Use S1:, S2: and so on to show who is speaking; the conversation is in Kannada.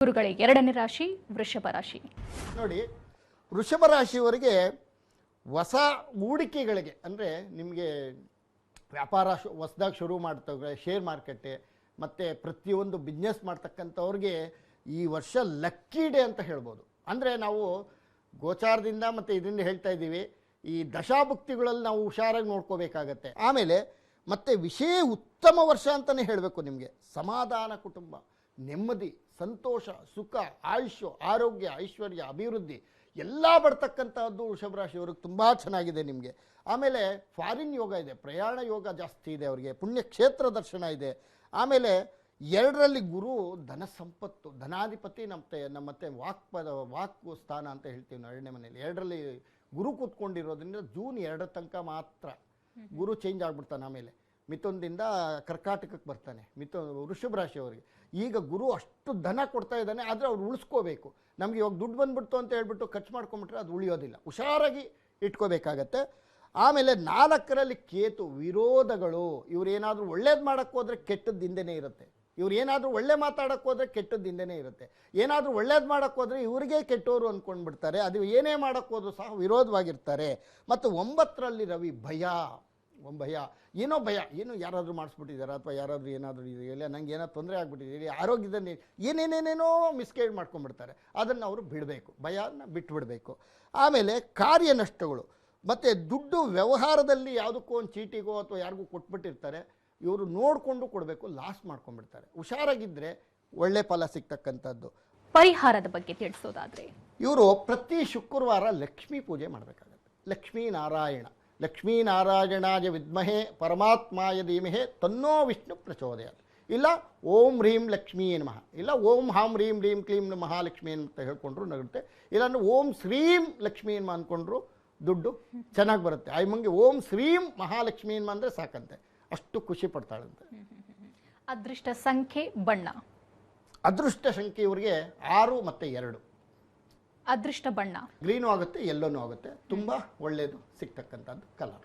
S1: ಗುರುಗಳಿಗೆ ಎರಡನೇ ರಾಶಿ ವೃಷಭ ರಾಶಿ.
S2: ನೋಡಿ, ವೃಷಭ ರಾಶಿಯವರಿಗೆ ಹೊಸ ಹೂಡಿಕೆಗಳಿಗೆ ಅಂದರೆ ನಿಮಗೆ ವ್ಯಾಪಾರ ಹೊಸದಾಗಿ ಶುರು ಮಾಡ್ತವೆ, ಶೇರ್ ಮಾರ್ಕೆಟ್ ಮತ್ತು ಪ್ರತಿಯೊಂದು ಬಿಸ್ನೆಸ್ ಮಾಡ್ತಕ್ಕಂಥವ್ರಿಗೆ ಈ ವರ್ಷ ಲಕ್ಕಿ ಡೇ ಅಂತ ಹೇಳ್ಬೋದು. ಅಂದರೆ ನಾವು ಗೋಚಾರದಿಂದ ಮತ್ತು ಇದರಿಂದ ಹೇಳ್ತಾ ಇದ್ದೀವಿ, ಈ ದಶಾಭುಕ್ತಿಗಳಲ್ಲಿ ನಾವು ಹುಷಾರಾಗಿ ನೋಡ್ಕೋಬೇಕಾಗತ್ತೆ. ಆಮೇಲೆ ಮತ್ತು ವಿಶೇಷ ಉತ್ತಮ ವರ್ಷ ಅಂತಲೇ ಹೇಳಬೇಕು. ನಿಮಗೆ ಸಮಾಧಾನ, ಕುಟುಂಬ, ನೆಮ್ಮದಿ, ಸಂತೋಷ, ಸುಖ, ಆಯುಷ್ಯ, ಆರೋಗ್ಯ, ಐಶ್ವರ್ಯ, ಅಭಿವೃದ್ಧಿ ಎಲ್ಲ ಬರ್ತಕ್ಕಂಥದ್ದು ವೃಷಭ ರಾಶಿಯವ್ರಿಗೆ ತುಂಬ ಚೆನ್ನಾಗಿದೆ ನಿಮಗೆ. ಆಮೇಲೆ ಫಾರಿನ್ ಯೋಗ ಇದೆ, ಪ್ರಯಾಣ ಯೋಗ ಜಾಸ್ತಿ ಇದೆ ಅವರಿಗೆ, ಪುಣ್ಯಕ್ಷೇತ್ರ ದರ್ಶನ ಇದೆ. ಆಮೇಲೆ ಎರಡರಲ್ಲಿ ಗುರು ಧನ ಸಂಪತ್ತು, ಧನಾಧಿಪತಿ ಮತ್ತೆ ವಾಕ್ ಸ್ಥಾನ ಅಂತ ಹೇಳ್ತೀವಿ ನಾವು ಎರಡನೇ ಮನೆಯಲ್ಲಿ. ಎರಡರಲ್ಲಿ ಗುರು ಕೂತ್ಕೊಂಡಿರೋದ್ರಿಂದ ಜೂನ್ 2 ತನಕ ಮಾತ್ರ ಗುರು ಚೇಂಜ್ ಆಗ್ಬಿಡ್ತಾನೆ. ಆಮೇಲೆ ಮಿಥುನದಿಂದ ಕರ್ಕಾಟಕಕ್ಕೆ ಬರ್ತಾನೆ ವೃಷಭ ರಾಶಿಯವರಿಗೆ. ಈಗ ಗುರು ಅಷ್ಟು ಧನ ಕೊಡ್ತಾ ಇದ್ದಾನೆ, ಆದರೆ ಅವ್ರು ಉಳಿಸ್ಕೋಬೇಕು. ನಮಗೆ ಇವಾಗ ದುಡ್ಡು ಬಂದುಬಿಡ್ತು ಅಂತ ಹೇಳ್ಬಿಟ್ಟು ಖರ್ಚು ಮಾಡ್ಕೊಂಬಿಟ್ರೆ ಅದು ಉಳಿಯೋದಿಲ್ಲ, ಹುಷಾರಾಗಿ ಇಟ್ಕೋಬೇಕಾಗತ್ತೆ. ಆಮೇಲೆ 4ರಲ್ಲಿ ಕೇತು, ವಿರೋಧಗಳು. ಇವ್ರೇನಾದರೂ ಒಳ್ಳೇದು ಮಾಡೋಕ್ಕೆ ಹೋದರೆ ಕೆಟ್ಟದ್ದು ಹಿಂದೆನೇ ಇರುತ್ತೆ. ಇವ್ರು ಏನಾದರೂ ಒಳ್ಳೆ ಮಾತಾಡೋಕ್ಕೆ ಹೋದರೆ ಕೆಟ್ಟದ್ದು ಹಿಂದೆನೇ ಇರುತ್ತೆ. ಏನಾದರೂ ಒಳ್ಳೇದು ಮಾಡೋಕ್ಕೆ ಹೋದರೆ ಇವ್ರಿಗೆ ಕೆಟ್ಟವರು ಅಂದ್ಕೊಂಡ್ಬಿಡ್ತಾರೆ. ಅದು ಏನೇ ಮಾಡೋಕ್ಕೆ ಹೋದರೂ ಸಹ ವಿರೋಧವಾಗಿರ್ತಾರೆ. ಮತ್ತು 9ರಲ್ಲಿ ರವಿ, ಭಯ, ಏನೋ ಭಯ, ಏನು ಯಾರಾದರೂ ಮಾಡಿಸ್ಬಿಟ್ಟಿದ್ದಾರೆ ಅಥವಾ ಯಾರಾದರೂ ಏನಾದರೂ ಇದೆಯಲ್ಲ, ನಂಗೆ ಏನೋ ತೊಂದರೆ ಆಗ್ಬಿಟ್ಟಿದೆ, ಆರೋಗ್ಯದಲ್ಲಿ ಏನೇನೇನೇನೋ ಮಿಸ್ಗೈಡ್ ಮಾಡ್ಕೊಂಡ್ಬಿಡ್ತಾರೆ. ಅದನ್ನು ಅವರು ಬಿಡಬೇಕು, ಭಯನ ಬಿಟ್ಟುಬಿಡಬೇಕು. ಆಮೇಲೆ ಕಾರ್ಯ ನಷ್ಟಗಳು ಮತ್ತು ದುಡ್ಡು ವ್ಯವಹಾರದಲ್ಲಿ ಯಾವುದಕ್ಕೋ ಒಂದು ಚೀಟಿಗೋ ಅಥವಾ ಯಾರಿಗೂ ಕೊಟ್ಬಿಟ್ಟಿರ್ತಾರೆ, ಇವರು ನೋಡಿಕೊಂಡು ಕೊಡಬೇಕು, ಲಾಸ್ ಮಾಡ್ಕೊಂಡ್ಬಿಡ್ತಾರೆ. ಹುಷಾರಾಗಿದ್ದರೆ ಒಳ್ಳೆ ಫಲ ಸಿಗ್ತಕ್ಕಂಥದ್ದು.
S1: ಪರಿಹಾರದ ಬಗ್ಗೆ ತಿಳಿಸೋದಾದ್ರೆ,
S2: ಇವರು ಪ್ರತಿ ಶುಕ್ರವಾರ ಲಕ್ಷ್ಮೀ ಪೂಜೆ ಮಾಡಬೇಕಾಗತ್ತೆ. ಲಕ್ಷ್ಮೀನಾರಾಯಣಾಯ ವಿದ್ಮಹೇ ಪರಮಾತ್ಮಾಯ ಧೀಮಹಿ ತನ್ನೋ ವಿಷ್ಣು ಪ್ರಚೋದಯಾತ್. ಇಲ್ಲ ಓಂ ಹ್ರೀಂ ಲಕ್ಷ್ಮೀ ನಮಃ, ಇಲ್ಲ ಓಂ ಹಾಂ ಹ್ರೀಂ ಹ್ರೀಂ ಕ್ಲೀಂ ಮಹಾಲಕ್ಷ್ಮೀ ಅಂತ ಹೇಳ್ಕೊಂಡ್ರು ನಗುತ್ತೆ. ಇಲ್ಲಾಂದ್ರೆ ಓಂ ಶ್ರೀಂ ಲಕ್ಷ್ಮೀ ನಮಃ ಅಂದ್ಕೊಂಡ್ರು ದುಡ್ಡು ಚೆನ್ನಾಗಿ ಬರುತ್ತೆ. ಆಯ್ಮಂಗೆ ಓಂ ಶ್ರೀಂ ಮಹಾಲಕ್ಷ್ಮೀ ನಮಃ ಅಂದರೆ ಸಾಕಂತೆ, ಅಷ್ಟು ಖುಷಿ ಪಡ್ತಾಳಂತೆ.
S1: ಅದೃಷ್ಟ ಸಂಖ್ಯೆ, ಬಣ್ಣ.
S2: ಅದೃಷ್ಟ ಸಂಖ್ಯೆ ಇವರಿಗೆ 6 ಮತ್ತು 2.
S1: ಅದೃಷ್ಟ ಬಣ್ಣ
S2: ಗ್ರೀನು ಆಗುತ್ತೆ, ಯೆಲ್ಲೋನೂ ಆಗುತ್ತೆ. ತುಂಬ ಒಳ್ಳೆಯದು ಸಿಗ್ತಕ್ಕಂಥದ್ದು ಕಲರ್.